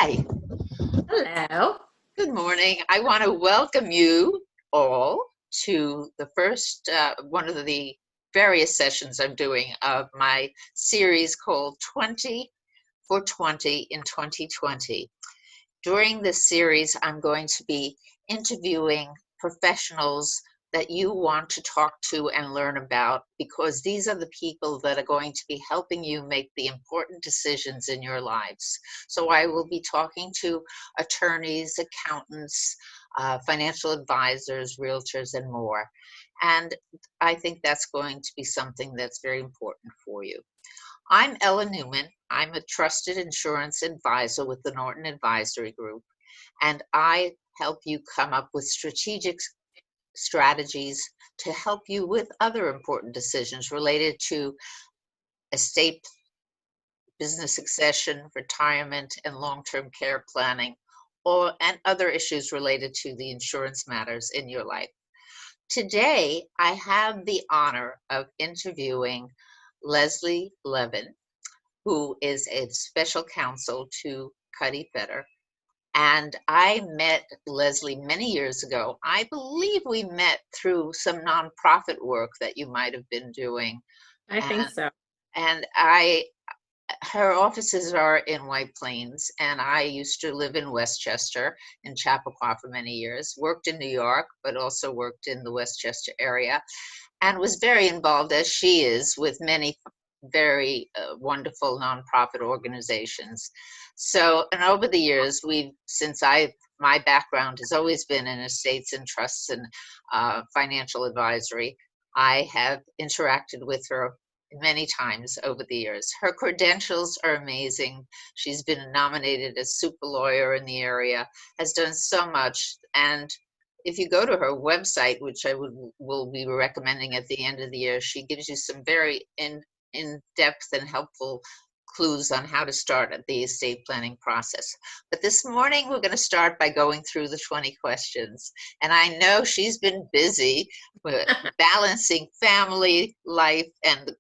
Hi, Hello. good morning. I want to welcome you all to the first one of the various sessions I'm doing of my series called 20 for 20 in 2020. During this series, I'm going to be interviewing professionals that you want to talk to and learn about because these are the people that are going to be helping you make the important decisions in your lives. So I will be talking to attorneys, accountants, financial advisors, realtors, and more. And I think that's going to be something that's very important for you. I'm Ella Newman. I'm a trusted insurance advisor with the Norton Advisory Group, and I help you come up with strategic strategies to help you with other important decisions related to estate, business succession, retirement, and long-term care planning, and other issues related to the insurance matters in your life. Today, I have the honor of interviewing Leslie Levin, who is a special counsel to Cuddy and Feder. And I met Leslie many years ago. I believe we met through some nonprofit work that you might have been doing. I think And, so. and her offices are in White Plains, and I used to live in Westchester, in Chappaqua for many years, worked in New York, but also worked in the Westchester area, and was very involved, as she is, with many very wonderful nonprofit organizations. So, and over the years, my background has always been in estates and trusts and financial advisory. I have interacted with her many times over the years. Her credentials are amazing. She's been nominated as super lawyer in the area, has done so much. And if you go to her website, which will be recommending at the end of the year, she gives you some very in-depth and helpful clues on how to start the estate planning process. But this morning, we're going to start by going through the 20 questions. And I know she's been busy with balancing family life and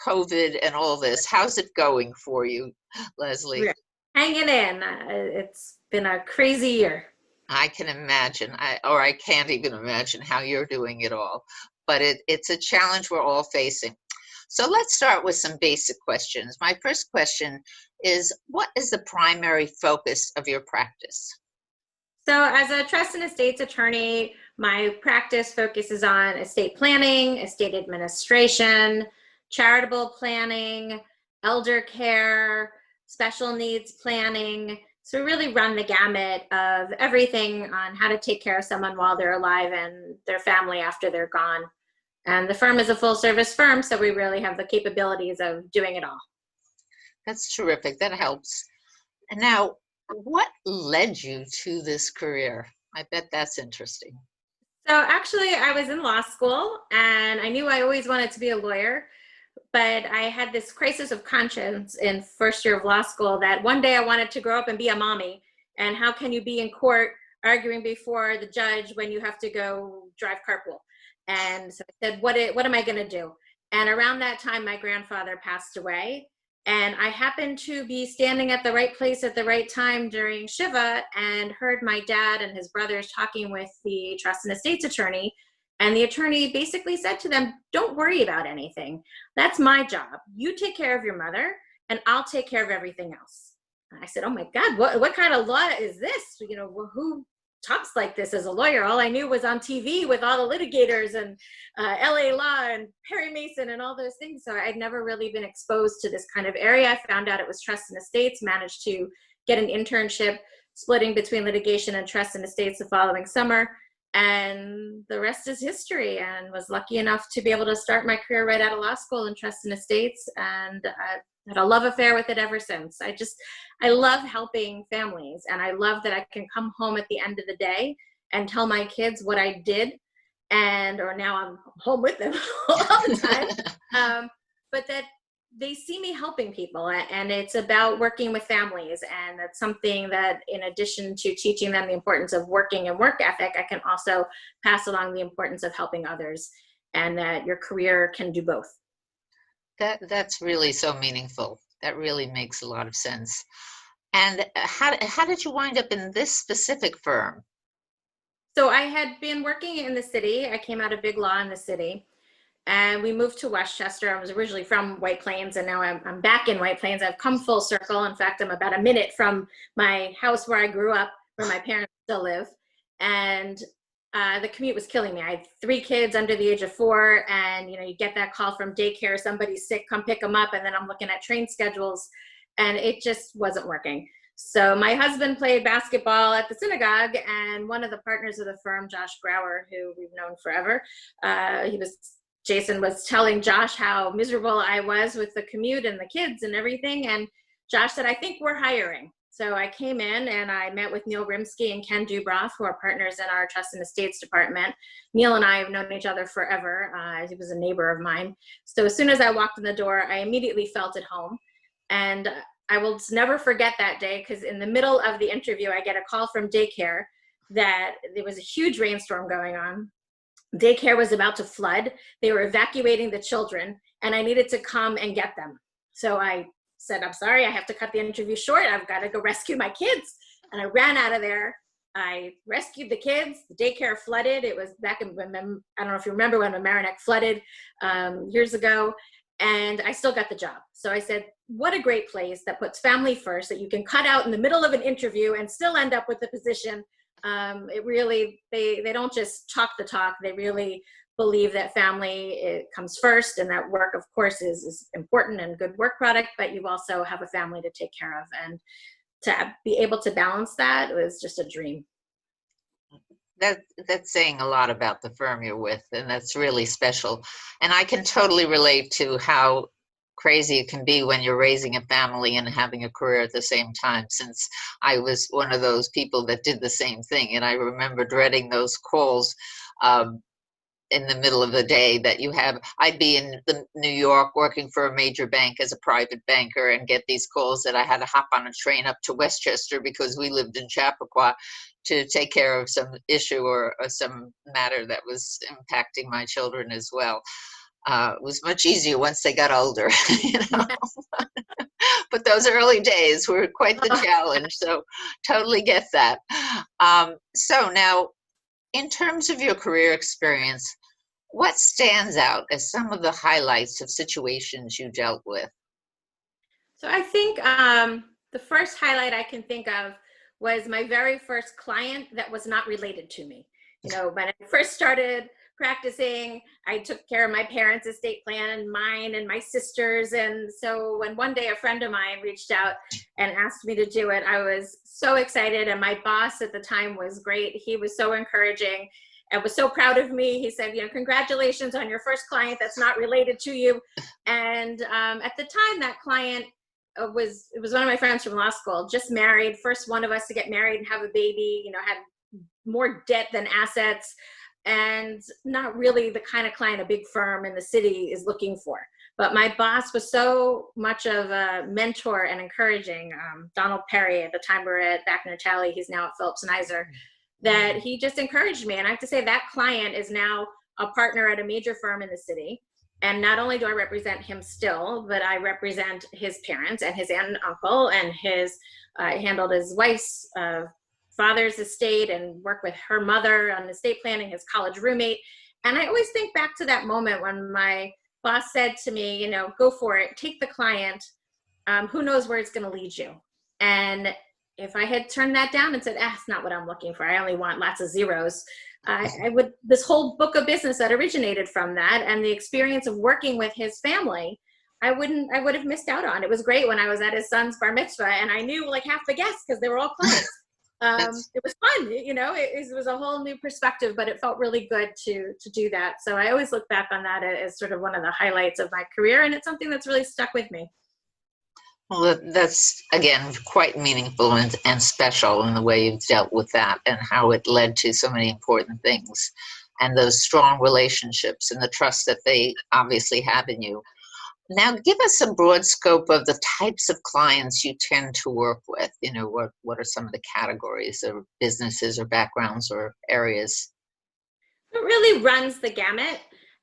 COVID and all this. How's it going for you, Leslie? We're hanging in. It's been a crazy year. I can imagine, I can't even imagine how you're doing it all. But it's a challenge we're all facing. So let's start with some basic questions. My first question is, what is the primary focus of your practice? So as a trust and estates attorney, my practice focuses on estate planning, estate administration, charitable planning, elder care, special needs planning. So we really run the gamut of everything on how to take care of someone while they're alive and their family after they're gone. And the firm is a full service firm, so we really have the capabilities of doing it all. That's terrific. That helps. And now, what led you to this career? I bet that's interesting. So actually, I was in law school and I knew I always wanted to be a lawyer, but I had this crisis of conscience in first year of law school that one day I wanted to grow up and be a mommy. And how can you be in court arguing before the judge when you have to go drive carpool? And so I said, what am I going to do? And around that time, my grandfather passed away. And I happened to be standing at the right place at the right time during Shiva and heard my dad and his brothers talking with the trust and estates attorney. And the attorney basically said to them, don't worry about anything. That's my job. You take care of your mother and I'll take care of everything else. And I said, oh my God, what kind of law is this? You know, who talks like this as a lawyer? All I knew was on TV with all the litigators and LA Law and Perry Mason and all those things. So I'd never really been exposed to this kind of area. I found out it was trust and estates, managed to get an internship splitting between litigation and trust and estates the following summer. And the rest is history, and was lucky enough to be able to start my career right out of law school in trust and estates, and had a love affair with it ever since. I love helping families, and I love that I can come home at the end of the day and tell my kids what I did, or now I'm home with them all the time, but that they see me helping people, and it's about working with families. And that's something that, in addition to teaching them the importance of working and work ethic, I can also pass along the importance of helping others, and that your career can do both. That's really so meaningful. That really makes a lot of sense. And how did you wind up in this specific firm? So I had been working in the city. I came out of big law in the city, and we moved to Westchester. I was originally from White Plains, and now I'm back in White Plains. I've come full circle. In fact, I'm about a minute from my house where I grew up, where my parents still live. And the commute was killing me. I had 3 kids under the age of 4, and you get that call from daycare, somebody's sick, come pick them up, and then I'm looking at train schedules, and it just wasn't working. So my husband played basketball at the synagogue, and one of the partners of the firm, Josh Grauer, who we've known forever, Jason was telling Josh how miserable I was with the commute and the kids and everything. And Josh said, I think we're hiring. So I came in and I met with Neil Rimsky and Ken Dubroff, who are partners in our Trust and Estates department. Neil and I have known each other forever. He was a neighbor of mine. So as soon as I walked in the door, I immediately felt at home. And I will never forget that day, because in the middle of the interview, I get a call from daycare that there was a huge rainstorm going on. Daycare was about to flood. They were evacuating the children, and I needed to come and get them. So I said, I'm sorry, I have to cut the interview short. I've got to go rescue my kids. And I ran out of there. I rescued the kids. The daycare flooded. It was back in, I don't know if you remember when Mamaroneck flooded years ago. And I still got the job. So I said, what a great place that puts family first, that you can cut out in the middle of an interview and still end up with the position. It really, they don't just talk the talk. They really believe that family, it comes first, and that work, of course, is important and good work product, but you also have a family to take care of. And to be able to balance that was just a dream. That's saying a lot about the firm you're with, and that's really special. And I can totally relate to how crazy it can be when you're raising a family and having a career at the same time, since I was one of those people that did the same thing. And I remember dreading those calls in the middle of the day that you have. I'd be in New York working for a major bank as a private banker and get these calls that I had to hop on a train up to Westchester because we lived in Chappaqua to take care of some issue or some matter that was impacting my children as well. It was much easier once they got older, but those early days were quite the challenge. So totally get that. So now, in terms of your career experience, what stands out as some of the highlights of situations you dealt with? So I think the first highlight I can think of was my very first client that was not related to me. When I first started practicing, I took care of my parents' estate plan and mine and my sisters. And so when one day a friend of mine reached out and asked me to do it, I was so excited. And my boss at the time was great. He was so encouraging and was so proud of me. He said, congratulations on your first client that's not related to you. And at the time, that client was one of my friends from law school, just married, first one of us to get married and have a baby, had more debt than assets, and not really the kind of client a big firm in the city is looking for. But my boss was so much of a mentor and encouraging. Donald Perry, at the time we were at Back Tally, he's now at Phillips Nizer, that he just encouraged me. And I have to say that client is now a partner at a major firm in the city. And not only do I represent him still, but I represent his parents and his aunt and uncle, and handled his wife's father's estate and worked with her mother on estate planning, his college roommate. And I always think back to that moment when my boss said to me, go for it, take the client. Who knows where it's going to lead you? And if I had turned that down and said, it's not what I'm looking for, I only want lots of zeros, this whole book of business that originated from that and the experience of working with his family, I would have missed out on. It was great when I was at his son's bar mitzvah and I knew like half the guests because they were all clients. It was fun, it was a whole new perspective, but it felt really good to do that. So I always look back on that as sort of one of the highlights of my career, and it's something that's really stuck with me. Well, that's, again, quite meaningful and special in the way you've dealt with that and how it led to so many important things and those strong relationships and the trust that they obviously have in you. Now, give us a broad scope of the types of clients you tend to work with. What are some of the categories of businesses or backgrounds or areas? It really runs the gamut.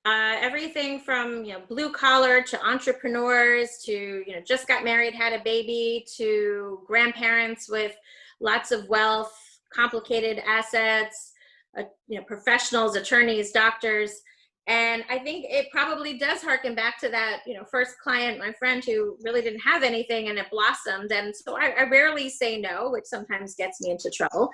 Everything from, blue collar to entrepreneurs to, just got married, had a baby, to grandparents with lots of wealth, complicated assets, professionals, attorneys, doctors. And I think it probably does harken back to that, first client, my friend, who really didn't have anything and it blossomed. And so I rarely say no, which sometimes gets me into trouble.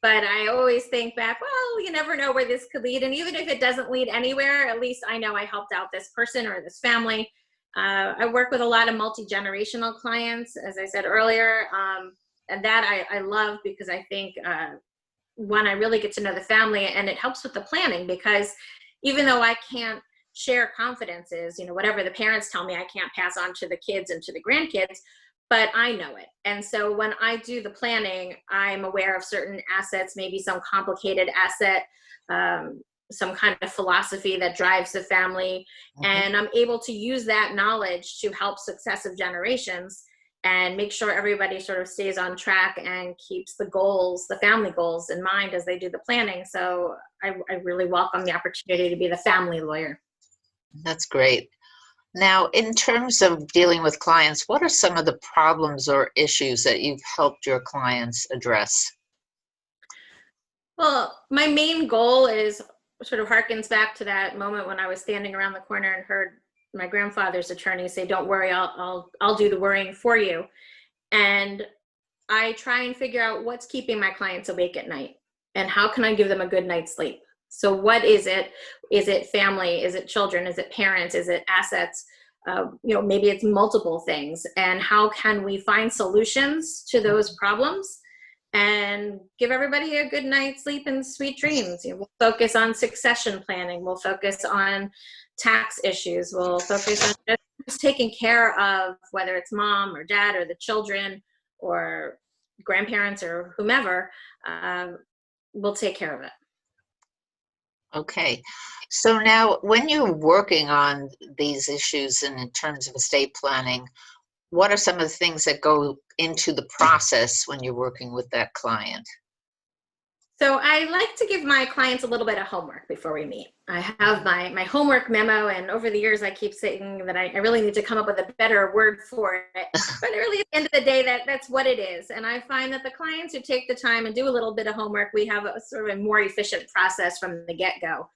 But I always think back, well, you never know where this could lead. And even if it doesn't lead anywhere, at least I know I helped out this person or this family. I work with a lot of multi-generational clients, as I said earlier. And that I love, because I think one, I really get to know the family, and it helps with the planning, because even though I can't share confidences, whatever the parents tell me, I can't pass on to the kids and to the grandkids, but I know it. And so when I do the planning, I'm aware of certain assets, maybe some complicated asset, some kind of philosophy that drives the family. And I'm able to use that knowledge to help successive generations and make sure everybody sort of stays on track and keeps the goals, the family goals, in mind as they do the planning. So I really welcome the opportunity to be the family lawyer. That's great. Now, in terms of dealing with clients, what are some of the problems or issues that you've helped your clients address? Well, my main goal is sort of harkens back to that moment when I was standing around the corner and heard my grandfather's attorney say, "Don't worry, I'll do the worrying for you." And I try and figure out what's keeping my clients awake at night, and how can I give them a good night's sleep. So what is it? Is it family? Is it children? Is it parents? Is it assets? Maybe it's multiple things. And how can we find solutions to those problems and give everybody a good night's sleep and sweet dreams? We'll focus on succession planning. We'll focus on tax issues. We'll focus on just taking care of whether it's mom or dad or the children or grandparents or whomever. We'll take care of it. Okay. So now, when you're working on these issues and in terms of estate planning, what are some of the things that go into the process when you're working with that client? So I like to give my clients a little bit of homework before we meet. I have my homework memo, and over the years I keep saying that I really need to come up with a better word for it. But really, at the end of the day, that's what it is. And I find that the clients who take the time and do a little bit of homework, we have a sort of a more efficient process from the get-go.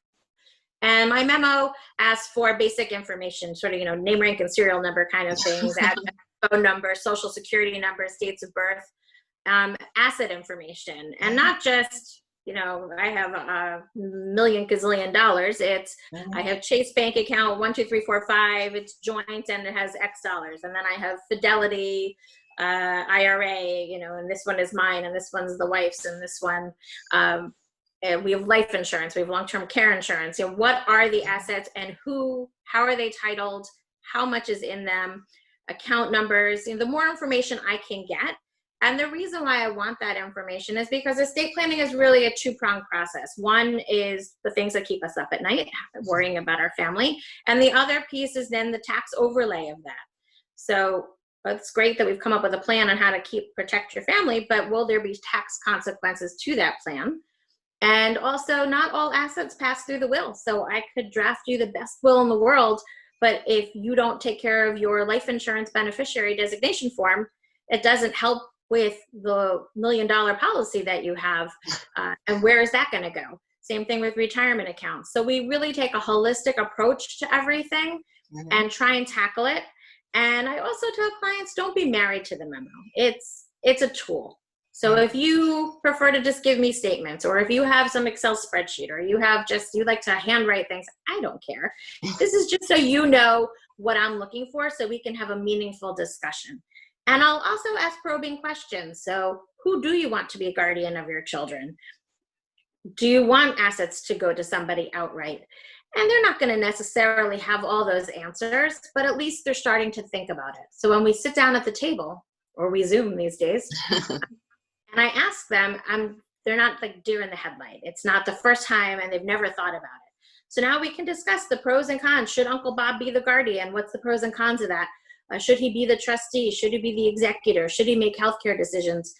And my memo asks for basic information, sort of, name, rank, and serial number kind of things, address, phone number, social security numbers, dates of birth, asset information, and not just, I have a million gazillion dollars. It's, I have Chase bank account 1, 2, 3, 4, 5. It's joint and it has X dollars. And then I have Fidelity, IRA, and this one is mine and this one's the wife's and this one, and we have life insurance, we have long-term care insurance. What are the assets and how are they titled? How much is in them? Account numbers. The more information I can get. And the reason why I want that information is because estate planning is really a two-pronged process. One is the things that keep us up at night, worrying about our family. And the other piece is then the tax overlay of that. So it's great that we've come up with a plan on how to protect your family, but will there be tax consequences to that plan? And also, not all assets pass through the will. So I could draft you the best will in the world, but if you don't take care of your life insurance beneficiary designation form, it doesn't help with the $1 million policy that you have. And where is that going to go? Same thing with retirement accounts. So we really take a holistic approach to everything and try and tackle it. And I also tell clients, don't be married to the memo. It's a tool. So if you prefer to just give me statements, or if you have some Excel spreadsheet, or you like to handwrite things, I don't care. This is just so you know what I'm looking for, so we can have a meaningful discussion. And I'll also ask probing questions. So who do you want to be a guardian of your children? Do you want assets to go to somebody outright? And they're not going to necessarily have all those answers, but at least they're starting to think about it. So when we sit down at the table, or we Zoom these days, and I ask them, they're not like deer in the headlight. It's not the first time and they've never thought about it. So now we can discuss the pros and cons. Should Uncle Bob be the guardian? What's the pros and cons of that? Should he be the trustee? Should he be the executor? Should he make healthcare decisions?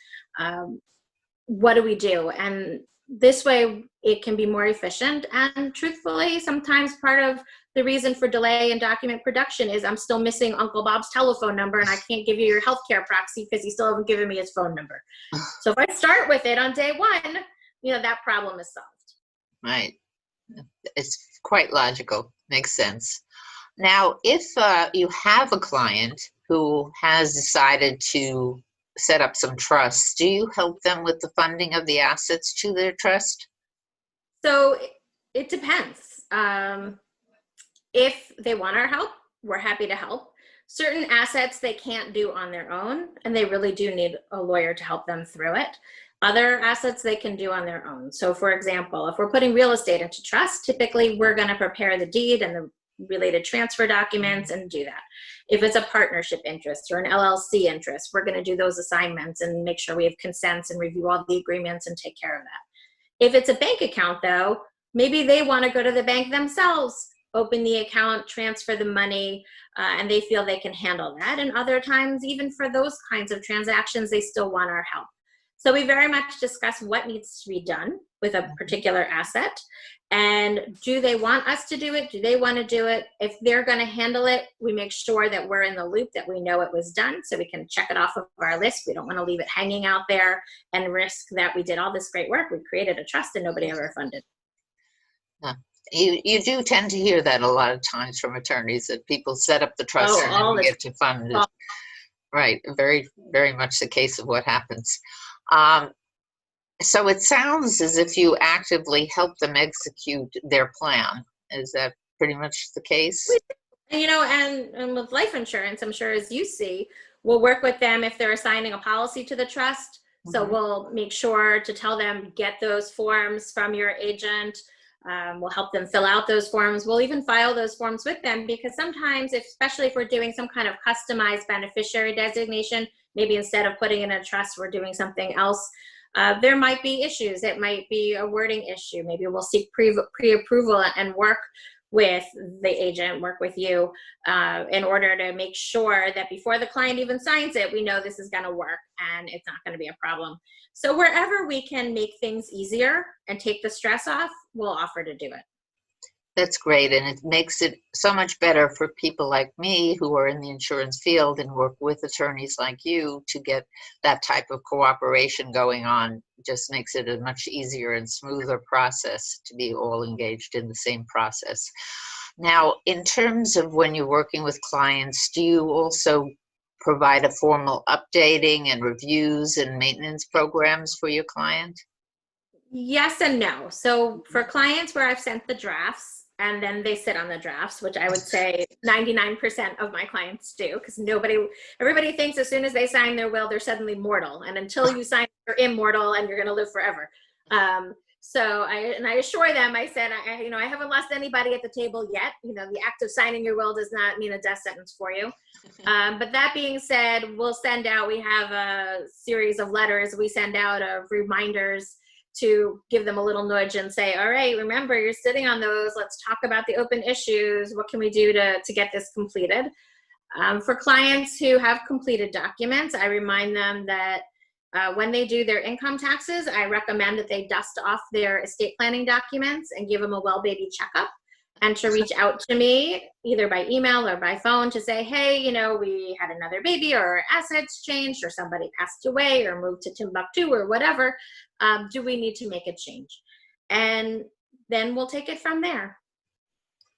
What do we do? And This way it can be more efficient. And truthfully, sometimes part of the reason for delay in document production is I'm still missing Uncle Bob's telephone number and I can't give you your healthcare proxy because you still haven't given me his phone number. So if I start with it on day one, that problem is solved. Right. It's quite logical. Makes sense. Now, if you have a client who has decided to set up some trusts, do you help them with the funding of the assets to their trust? So it depends. If they want our help, we're happy to help. Certain assets they can't do on their own, and they really do need a lawyer to help them through it. Other assets they can do on their own. So for example, if we're putting real estate into trust, typically we're going to prepare the deed and the related transfer documents and do that. If it's a partnership interest or an LLC interest, we're going to do those assignments and make sure we have consents and review all the agreements and take care of that. If it's a bank account though, maybe they want to go to the bank themselves, open the account, transfer the money, and they feel they can handle that. And other times, even for those kinds of transactions, they still want our help. So we very much discuss what needs to be done with a particular asset. And do they want us to do it? Do they want to do it? If they're going to handle it, we make sure that we're in the loop, that we know it was done so we can check it off of our list. We don't want to leave it hanging out there and risk that we did all this great work. We created a trust and nobody ever funded. You do tend to hear that a lot of times from attorneys, that people set up the trust and never get to fund it. Right, very, very much the case of what happens. So it sounds as if you actively help them execute their plan. Is that pretty much the case? And with life insurance, I'm sure as you see, we'll work with them if they're assigning a policy to the trust. So we'll make sure to tell them, get those forms from your agent. We'll help them fill out those forms. We'll even file those forms with them, because sometimes, especially if we're doing some kind of customized beneficiary designation, maybe instead of putting in a trust, we're doing something else. There might be issues. It might be a wording issue. Maybe we'll seek pre-approval and work with the agent, work with you in order to make sure that before the client even signs it, we know this is going to work and it's not going to be a problem. So wherever we can make things easier and take the stress off, we'll offer to do it. That's great. And it makes it so much better for people like me who are in the insurance field and work with attorneys like you to get that type of cooperation going on. Just makes it a much easier and smoother process to be all engaged in the same process. Now, in terms of when you're working with clients, do you also provide a formal updating and reviews and maintenance programs for your client? Yes and no. So for clients where I've sent the drafts and then they sit on the drafts, which I would say 99% of my clients do, because everybody thinks as soon as they sign their will, they're suddenly mortal. And until you sign, you're immortal and you're going to live forever. So I assure them, I said, I haven't lost anybody at the table yet. The act of signing your will does not mean a death sentence for you. But that being said, we have a series of letters we send out of reminders to give them a little nudge and say, all right, remember, you're sitting on those. Let's talk about the open issues. What can we do to get this completed? For clients who have completed documents, I remind them that when they do their income taxes, I recommend that they dust off their estate planning documents and give them a well baby checkup, and to reach out to me either by email or by phone to say, hey, we had another baby, or our assets changed, or somebody passed away or moved to Timbuktu or whatever. Do we need to make a change? And then we'll take it from there.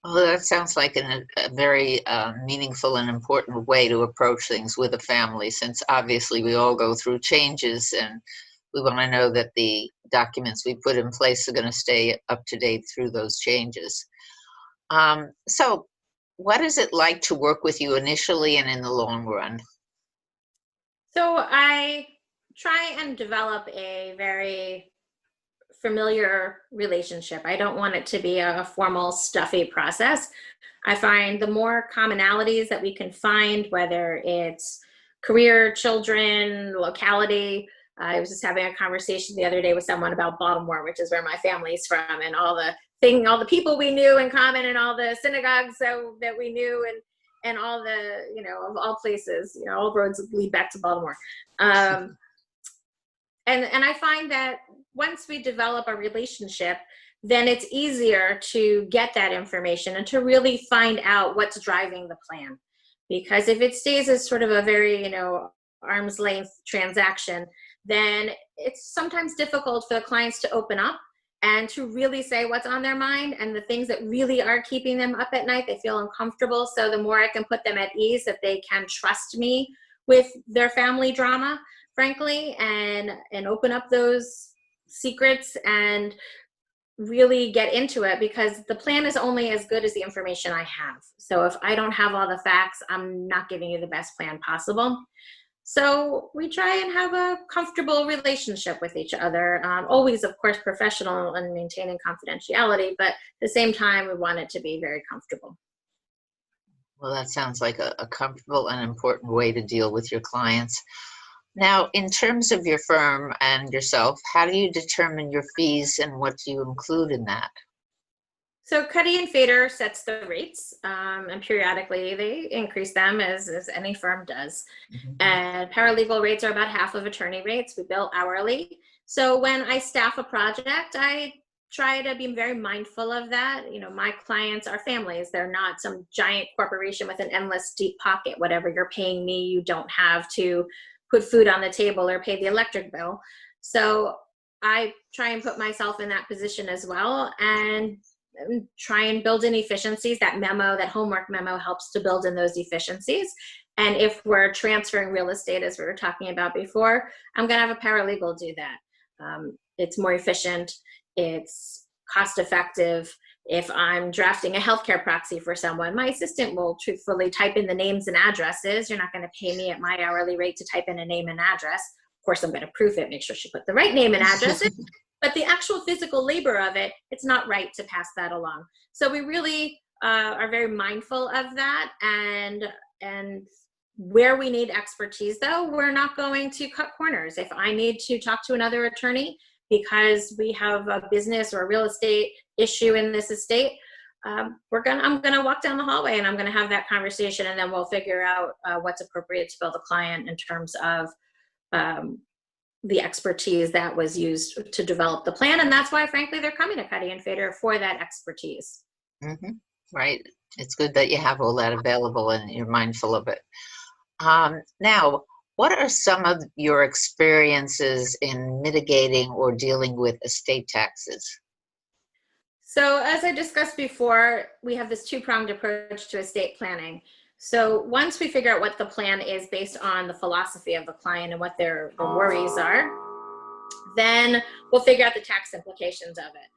Well, that sounds like a very meaningful and important way to approach things with a family, since obviously we all go through changes and we want to know that the documents we put in place are going to stay up to date through those changes. So what is it like to work with you initially and in the long run? So I try and develop a very familiar relationship. I don't want it to be a formal, stuffy process. I find the more commonalities that we can find, whether it's career, children, locality. I was just having a conversation the other day with someone about Baltimore, which is where my family's from, and all the people we knew in common, and all the synagogues that we knew, and all the, of all places, all roads lead back to Baltimore. And I find that once we develop a relationship, then it's easier to get that information and to really find out what's driving the plan. Because if it stays as sort of a very, arm's length transaction, then it's sometimes difficult for the clients to open up and to really say what's on their mind and the things that really are keeping them up at night. They feel uncomfortable. So the more I can put them at ease, that they can trust me with their family drama, frankly, and open up those secrets and really get into it, because the plan is only as good as the information I have. So if I don't have all the facts, I'm not giving you the best plan possible. So we try and have a comfortable relationship with each other, always, of course, professional and maintaining confidentiality, but at the same time, we want it to be very comfortable. Well, that sounds like a comfortable and important way to deal with your clients. Now, in terms of your firm and yourself, how do you determine your fees and what do you include in that? So Cuddy and Feder sets the rates, and periodically they increase them as any firm does. Mhm. And paralegal rates are about half of attorney rates. We bill hourly. So when I staff a project, I try to be very mindful of that. My clients are families. They're not some giant corporation with an endless deep pocket. Whatever you're paying me, you don't have to put food on the table or pay the electric bill. So I try and put myself in that position as well, and try and build in efficiencies. That homework memo helps to build in those efficiencies. And if we're transferring real estate, as we were talking about before, I'm going to have a paralegal do that. It's more efficient. It's cost effective. If I'm drafting a healthcare proxy for someone, my assistant will truthfully type in the names and addresses. You're not going to pay me at my hourly rate to type in a name and address. Of course, I'm going to proof it, make sure she put the right name and address in. But the actual physical labor of it, it's not right to pass that along. So we really are very mindful of that. And where we need expertise, though, we're not going to cut corners. If I need to talk to another attorney because we have a business or a real estate issue in this estate, I'm gonna walk down the hallway and I'm gonna have that conversation, and then we'll figure out what's appropriate to bill the client in terms of the expertise that was used to develop the plan. And that's why, frankly, they're coming to Cuddy and Feder for that expertise. Mm-hmm. Right. It's good that you have all that available and you're mindful of it. Now, what are some of your experiences in mitigating or dealing with estate taxes? So as I discussed before, we have this two-pronged approach to estate planning. So once we figure out what the plan is based on the philosophy of the client and what their worries are, then we'll figure out the tax implications of it.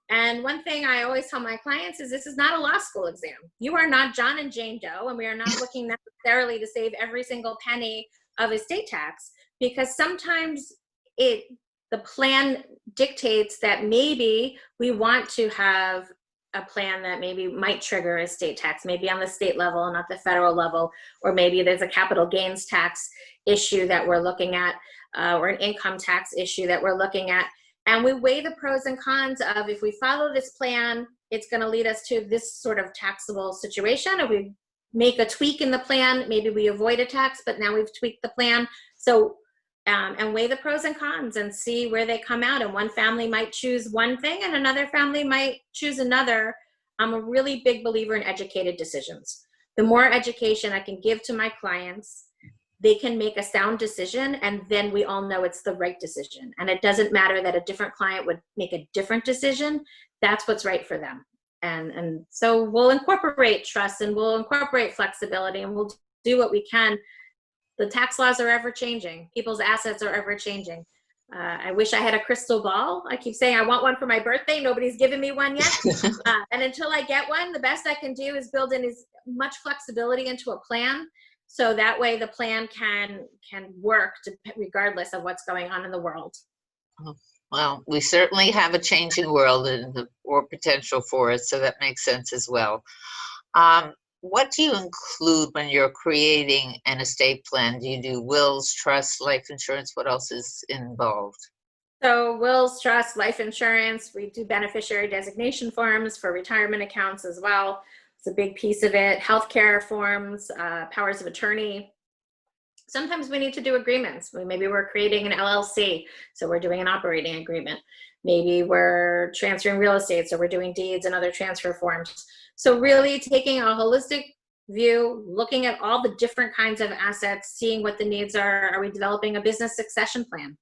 And one thing I always tell my clients is this is not a law school exam. You are not John and Jane Doe, and we are not looking necessarily to save every single penny of estate tax, because sometimes the plan dictates that maybe we want to have a plan that maybe might trigger estate tax, maybe on the state level, not the federal level, or maybe there's a capital gains tax issue that we're looking at, or an income tax issue that we're looking at. And we weigh the pros and cons of, if we follow this plan, it's going to lead us to this sort of taxable situation. If we make a tweak in the plan, maybe we avoid a tax, but now we've tweaked the plan. So, and weigh the pros and cons and see where they come out. And one family might choose one thing and another family might choose another. I'm a really big believer in educated decisions. The more education I can give to my clients, they can make a sound decision, and then we all know it's the right decision. And it doesn't matter that a different client would make a different decision. That's what's right for them. And so we'll incorporate trust, and we'll incorporate flexibility, and we'll do what we can. The tax laws are ever changing. People's assets are ever changing. I wish I had a crystal ball. I keep saying I want one for my birthday. Nobody's given me one yet. And until I get one, the best I can do is build in as much flexibility into a plan, so that way the plan can work regardless of what's going on in the world. Well, we certainly have a changing world or potential for it, so that makes sense as well. What do you include when you're creating an estate plan? Do you do wills, trusts, life insurance? What else is involved? So wills, trusts, life insurance. We do beneficiary designation forms for retirement accounts as well. It's a big piece of it. Healthcare forms, powers of attorney. Sometimes we need to do agreements. Maybe we're creating an LLC, so we're doing an operating agreement. Maybe we're transferring real estate, so we're doing deeds and other transfer forms. So really taking a holistic view, looking at all the different kinds of assets, seeing what the needs are. Are we developing a business succession plan?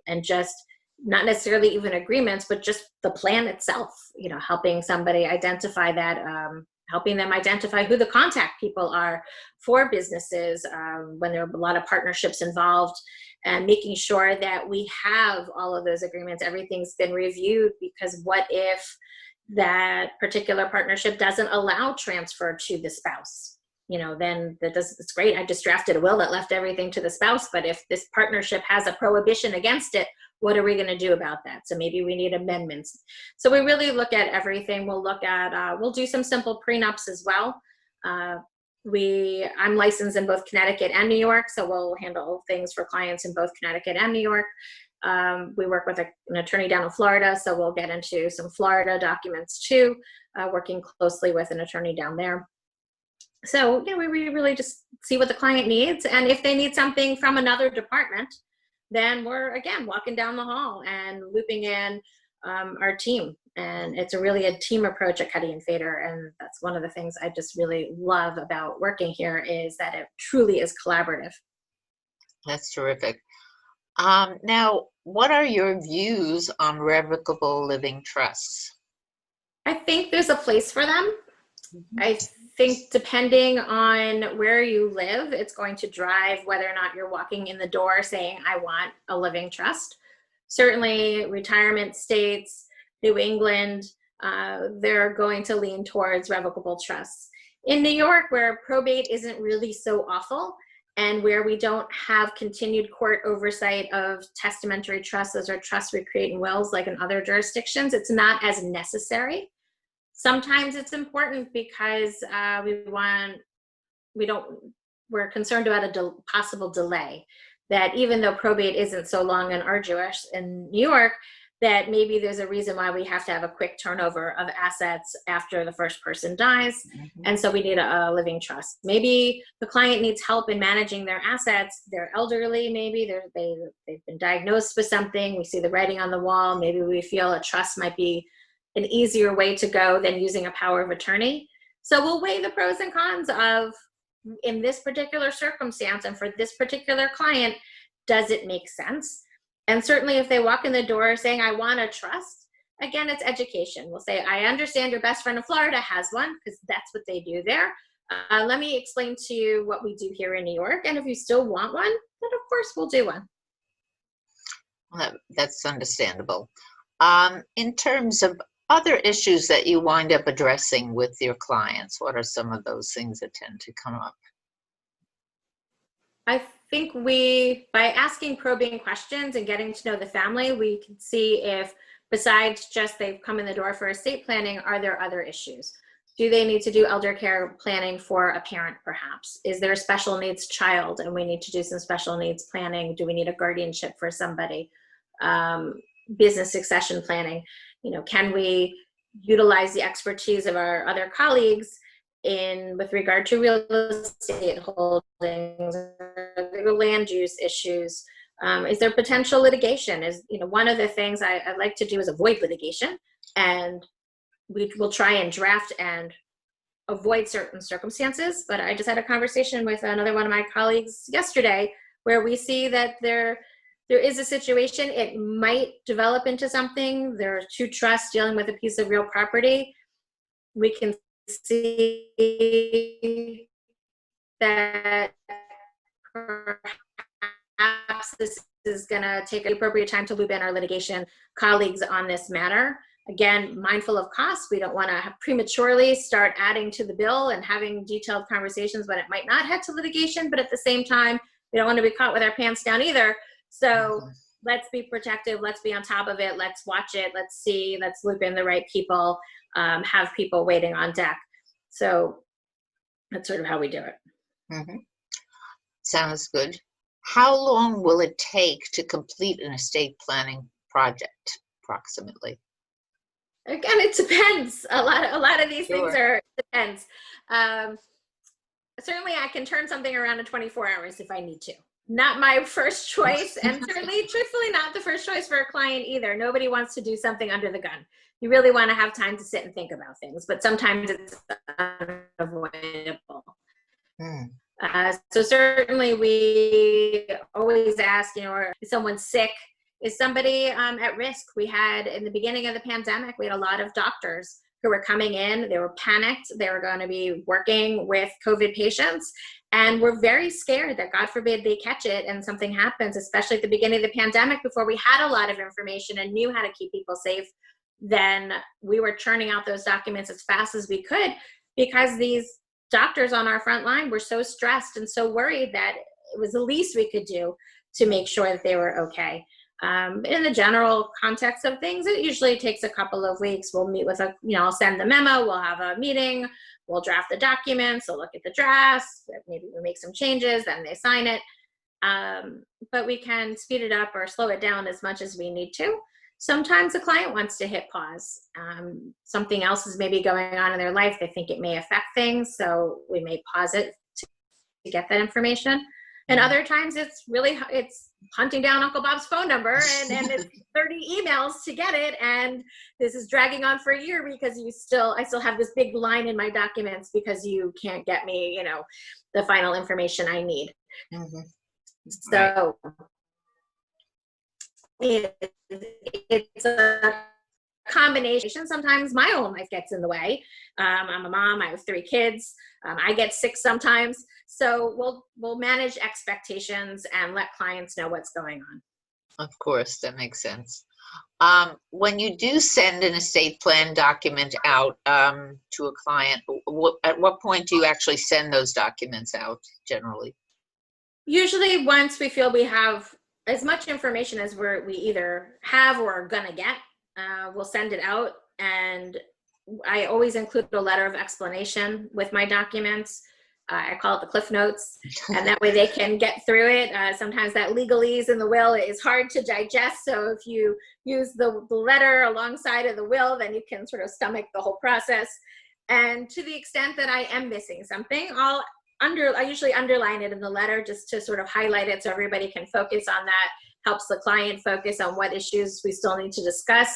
And just not necessarily even agreements, but just the plan itself, helping somebody identify that, helping them identify who the contact people are for businesses when there are a lot of partnerships involved, and making sure that we have all of those agreements, everything's been reviewed, because what if that particular partnership doesn't allow transfer to the spouse? Then it's great. I just drafted a will that left everything to the spouse, but if this partnership has a prohibition against it, what are we going to do about that? So maybe we need amendments. So we really look at everything. We'll do some simple prenups as well. I'm licensed in both Connecticut and New York, so we'll handle things for clients in both Connecticut and New York. We work with an attorney down in Florida, so we'll get into some Florida documents too, working closely with an attorney down there. So we really just see what the client needs, and if they need something from another department, then we're again walking down the hall and looping in our team. And it's really a team approach at Cuddy and Feder, and that's one of the things I just really love about working here, is that it truly is collaborative. That's terrific. Now, what are your views on revocable living trusts? I think there's a place for them. I think depending on where you live, it's going to drive whether or not you're walking in the door saying, I want a living trust. Certainly retirement states, New England, they're going to lean towards revocable trusts. In New York, where probate isn't really so awful, and where we don't have continued court oversight of testamentary trusts, those are trusts we create in wills like in other jurisdictions, it's not as necessary. Sometimes it's important because we're concerned about a possible delay, that even though probate isn't so long and arduous in New York, that maybe there's a reason why we have to have a quick turnover of assets after the first person dies. Mm-hmm. And so we need a living trust. Maybe the client needs help in managing their assets. They're elderly, maybe they've been diagnosed with something. We see the writing on the wall. Maybe we feel a trust might be an easier way to go than using a power of attorney. So we'll weigh the pros and cons of, in this particular circumstance and for this particular client, does it make sense? And certainly if they walk in the door saying, I want a trust, again, it's education. We'll say, I understand your best friend in Florida has one, because that's what they do there. Let me explain to you what we do here in New York. And if you still want one, then of course we'll do one. Well, that's understandable. In terms of other issues that you wind up addressing with your clients, what are some of those things that tend to come up? I think by asking probing questions and getting to know the family, we can see if, besides just they've come in the door for estate planning, are there other issues? Do they need to do elder care planning for a parent, perhaps? Is there a special needs child and we need to do some special needs planning? Do we need a guardianship for somebody? Business succession planning. Can we utilize the expertise of our other colleagues with regard to real estate holdings, or land use issues? Is there potential litigation? One of the things I like to do is avoid litigation, and we will try and draft and avoid certain circumstances. But I just had a conversation with another one of my colleagues yesterday where we see that there is a situation, it might develop into something. There are two trusts dealing with a piece of real property. We can see that perhaps this is going to take the appropriate time to loop in our litigation colleagues on this matter. Again, mindful of costs. We don't want to prematurely start adding to the bill and having detailed conversations when it might not head to litigation, but at the same time, we don't want to be caught with our pants down either. So let's be protective. Let's be on top of it. Let's watch it. Let's see. Let's loop in the right people, have people waiting on deck. So that's sort of how we do it. Mm-hmm. Sounds good. How long will it take to complete an estate planning project, approximately? Again, it depends. A lot of these things depends. certainly I can turn something around in 24 hours if I need to. Not my first choice, and certainly, truthfully, not the first choice for a client either. Nobody wants to do something under the gun. You really want to have time to sit and think about things, but sometimes it's unavoidable. Mm. So certainly we always ask, is someone sick? Is somebody at risk? We had, in the beginning of the pandemic, we had a lot of doctors who were coming in. They were panicked. They were going to be working with COVID patients and were very scared that, God forbid, they catch it and something happens, especially at the beginning of the pandemic, before we had a lot of information and knew how to keep people safe. Then we were churning out those documents as fast as we could, because these doctors on our front line were so stressed and so worried that it was the least we could do to make sure that they were okay. In the general context of things, it usually takes a couple of weeks. We'll meet with I'll send the memo, we'll have a meeting, we'll draft the documents, we'll look at the drafts, maybe we make some changes, then they sign it. But we can speed it up or slow it down as much as we need to. Sometimes the client wants to hit pause. Something else is maybe going on in their life. They think it may affect things, so we may pause it to get that information. And other times it's hunting down Uncle Bob's phone number and it's 30 emails to get it. And this is dragging on for a year because I still have this big line in my documents because you can't get me, the final information I need. Mm-hmm. So it's a combination. Sometimes my own life gets in the way. I'm a mom. I have 3 kids. I get sick sometimes. So we'll manage expectations and let clients know what's going on. Of course, that makes sense. When you do send an estate plan document out to a client, at what point do you actually send those documents out generally? Usually once we feel we have as much information as we either have or are gonna get, we'll send it out. And I always include a letter of explanation with my documents. I call it the Cliff Notes, and that way they can get through it. Sometimes that legalese in the will is hard to digest, so if you use the letter alongside of the will, then you can sort of stomach the whole process. And to the extent that I am missing something, I usually underline it in the letter just to sort of highlight it so everybody can focus on that. Helps the client focus on what issues we still need to discuss.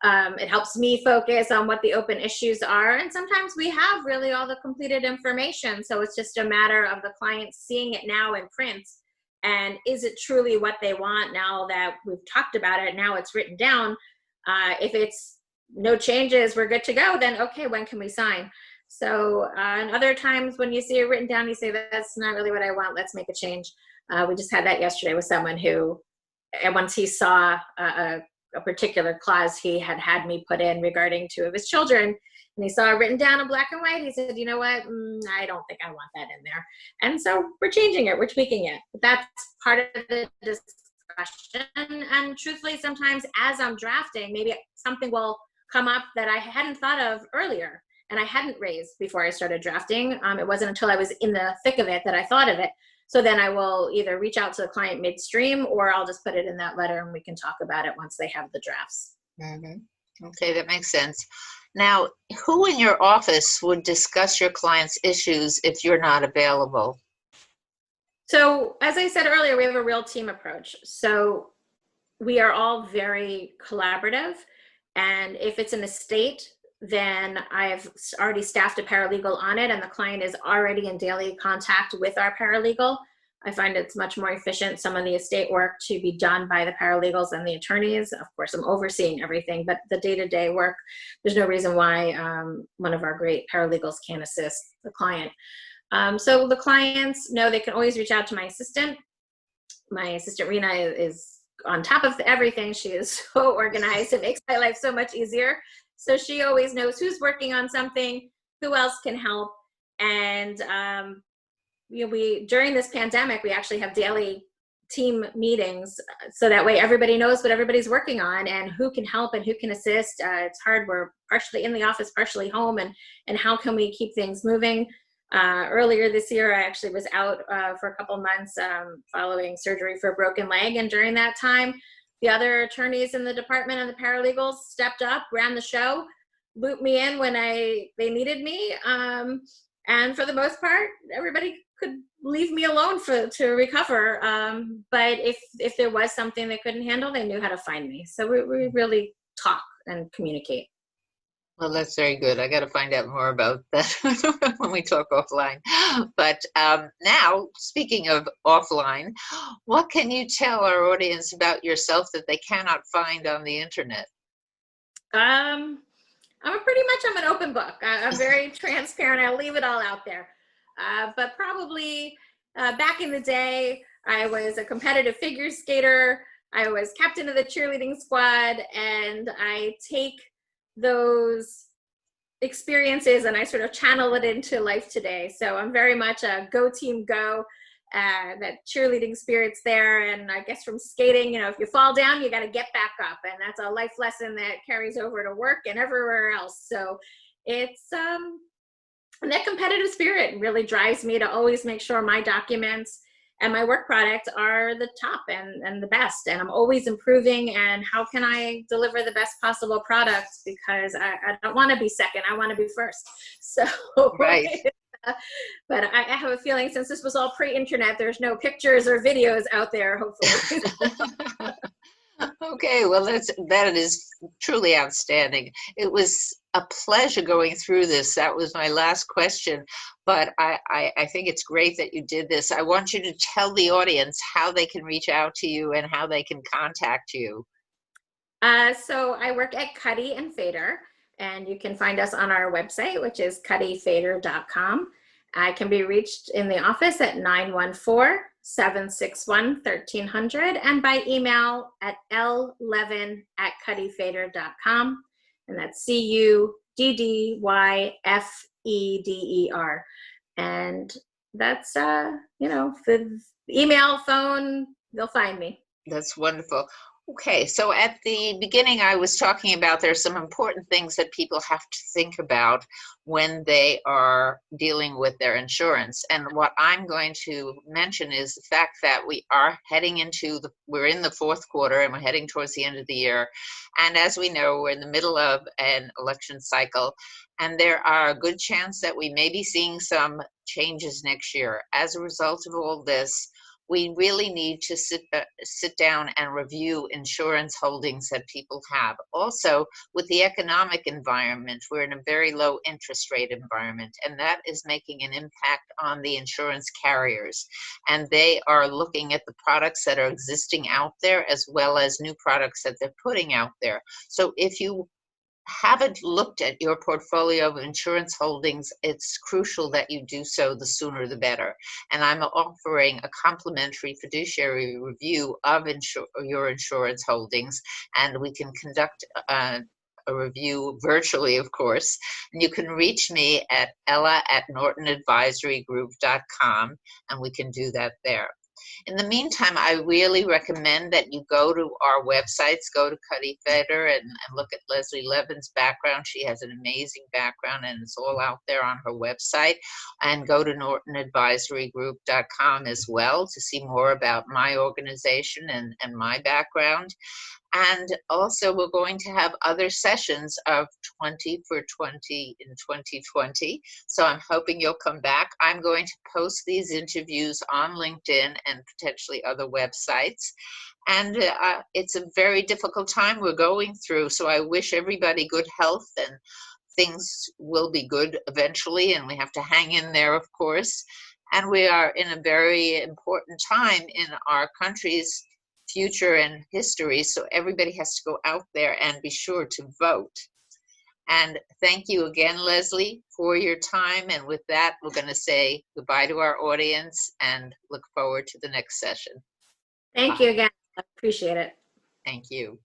It helps me focus on what the open issues are. And sometimes we have really all the completed information. So it's just a matter of the client seeing it now in print. And is it truly what they want now that we've talked about it? Now it's written down. If it's no changes, we're good to go, then okay, when can we sign? So and other times when you see it written down, you say, that's not really what I want, let's make a change. We just had that yesterday with someone who, and once he saw a particular clause he had me put in regarding 2 of his children, and he saw it written down in black and white, he said, you know what, I don't think I want that in there. And so we're changing it, we're tweaking it. But that's part of the discussion. And truthfully, sometimes as I'm drafting, maybe something will come up that I hadn't thought of earlier and I hadn't raised before I started drafting. It wasn't until I was in the thick of it that I thought of it. So then I will either reach out to the client midstream, or I'll just put it in that letter and we can talk about it once they have the drafts. Mm-hmm. Okay, that makes sense. Now, who in your office would discuss your client's issues if you're not available? So as I said earlier, we have a real team approach. So we are all very collaborative. And if it's an estate, then I've already staffed a paralegal on it, and the client is already in daily contact with our paralegal. I find it's much more efficient, some of the estate work, to be done by the paralegals and the attorneys. Of course, I'm overseeing everything, but the day-to-day work, there's no reason why one of our great paralegals can't assist the client. So the clients know they can always reach out to my assistant. My assistant, Rena, is on top of everything. She is so organized. It makes my life so much easier. So she always knows who's working on something, who else can help. And during this pandemic, we actually have daily team meetings, so that way everybody knows what everybody's working on and who can help and who can assist. It's hard. We're partially in the office, partially home, and how can we keep things moving? Earlier this year, I actually was out for a couple months following surgery for a broken leg. And during that time, the other attorneys in the department and the paralegals stepped up, ran the show, looped me in when they needed me. And for the most part, everybody could leave me alone to recover. But if there was something they couldn't handle, they knew how to find me. So we really talk and communicate. Well, that's very good. I got to find out more about that when we talk offline. But now, speaking of offline, what can you tell our audience about yourself that they cannot find on the internet? I'm an open book. I'm very transparent. I leave it all out there. But probably back in the day, I was a competitive figure skater. I was captain of the cheerleading squad, and I take those experiences and I sort of channel it into life today. So I'm very much a go team go. That cheerleading spirit's there, and I guess from skating, if you fall down, you got to get back up, and that's a life lesson that carries over to work and everywhere else. So it's that competitive spirit really drives me to always make sure my documents and my work product are the top and the best, and I'm always improving. And how can I deliver the best possible product, because I don't want to be second, I want to be first. So Right. but I have a feeling, since this was all pre-internet, there's no pictures or videos out there, hopefully. Okay, well, that is truly outstanding. It was a pleasure going through this. That was my last question, but I think it's great that you did this. I want you to tell the audience how they can reach out to you and how they can contact you. So I work at Cuddy and Feder, and you can find us on our website, which is cuddyfeder.com. I can be reached in the office at 914-761-1300, and by email at llevin@cuddyfeder.com. And that's CUDDYFEDER. And that's, the email, phone, they'll find me. That's wonderful. Okay, so at the beginning, I was talking about there's some important things that people have to think about when they are dealing with their insurance. And what I'm going to mention is the fact that we are we're in the fourth quarter and we're heading towards the end of the year. And as we know, we're in the middle of an election cycle, and there are a good chance that we may be seeing some changes next year. As a result of all this, we really need to sit down and review insurance holdings that people have. Also, with the economic environment, we're in a very low interest rate environment, and that is making an impact on the insurance carriers. And they are looking at the products that are existing out there, as well as new products that they're putting out there. So if you haven't looked at your portfolio of insurance holdings, it's crucial that you do so, the sooner the better. And I'm offering a complimentary fiduciary review of your insurance holdings, and we can conduct a review virtually, of course. And you can reach me at ella@nortonadvisorygroup.com, and we can do that there. In the meantime, I really recommend that you go to our websites, go to Cuddy Feder and look at Leslie Levin's background. She has an amazing background, and it's all out there on her website. And go to nortonadvisorygroup.com as well to see more about my organization and my background. And also, we're going to have other sessions of 20 for 20 in 2020. So I'm hoping you'll come back. I'm going to post these interviews on LinkedIn and potentially other websites. And it's a very difficult time we're going through. So I wish everybody good health, and things will be good eventually. And we have to hang in there, of course. And we are in a very important time in our country's future and history, so everybody has to go out there and be sure to vote. And thank you again, Leslie, for your time. And with that, we're going to say goodbye to our audience and look forward to the next session. Thank you again. I appreciate it. Thank you.